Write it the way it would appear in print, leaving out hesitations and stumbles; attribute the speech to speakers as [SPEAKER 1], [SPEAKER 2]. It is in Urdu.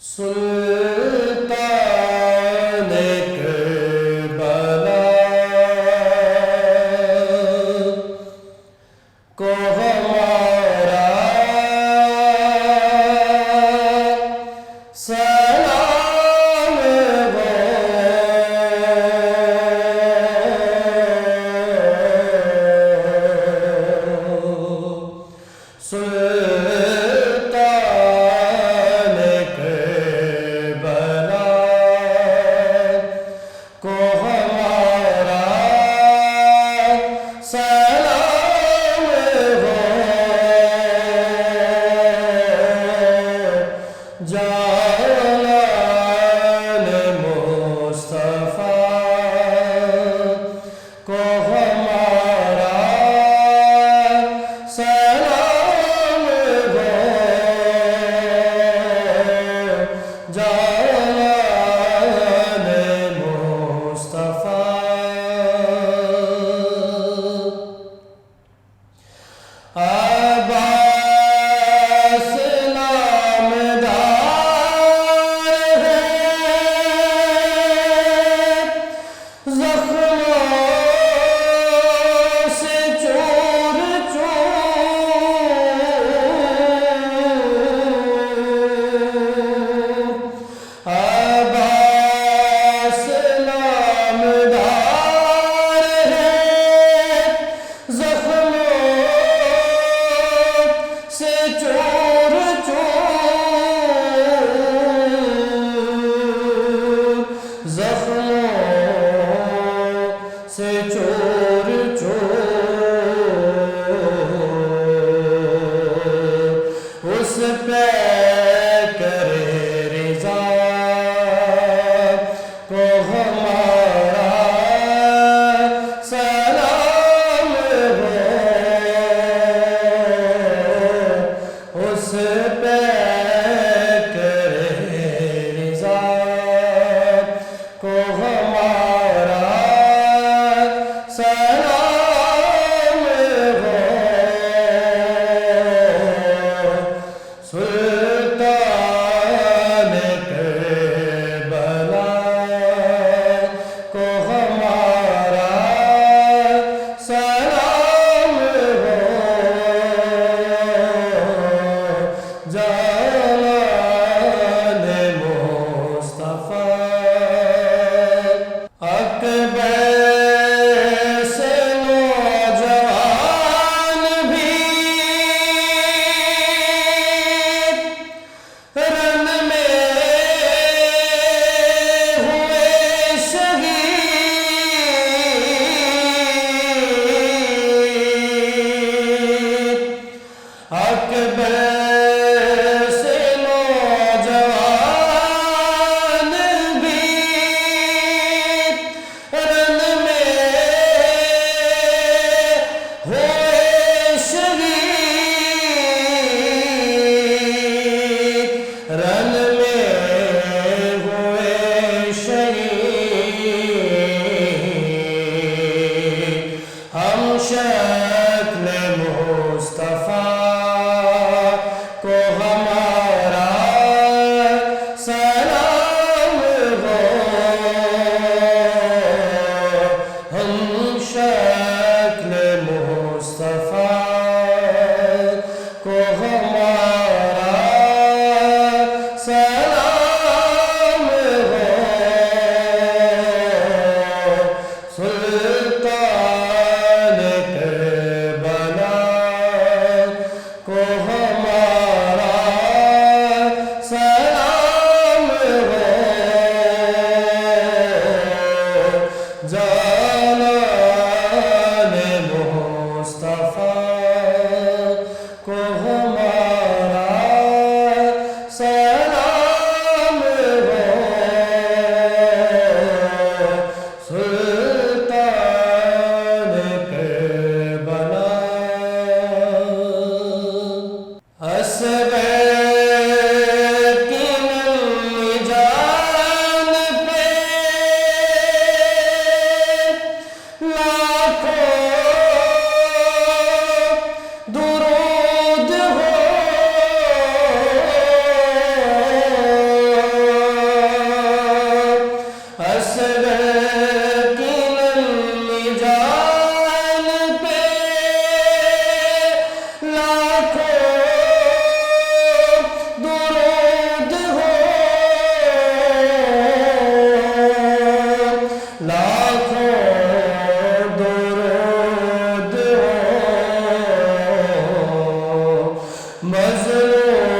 [SPEAKER 1] سلطان کربلا کو ہمارا سلام ہو، سلطان کربلا کو ہمارا سلام ہو، جانان مصطفیٰ کو ہمارا سلام ہو، جانان مصطفیٰ۔ عباس نامدار ہے، زخموں سے چور چور، عباس نامدار ہے، زخموں سے چور چور، زخموں سے چور چور، اس پہ کرے رضا کو ہمارا سلام ہو، اس پہ کرے رضا کو ہمارا سلام ہو، سلطان کربلا کو ہمارا سلام ہو، جانان مصطفیٰ۔ اکبر سے نوجوان بھی رن میں ہوئے شہید، اکبر سے نوجوان بھی رن میں ہوئے شہید، رن میں ہوئے شہید، ہم شکل مصطفیٰ کو ہمارا سلام ہو، ہم شکل مصطفیٰ کو ہمارا سلام ہو، سلطان کربلا کو ہمارا سلام ہو، جانان مصطفیٰ کو ہمارا سلام ہو، سلطان کربلا۔ اسب کی ننھی جان پہ مظلوم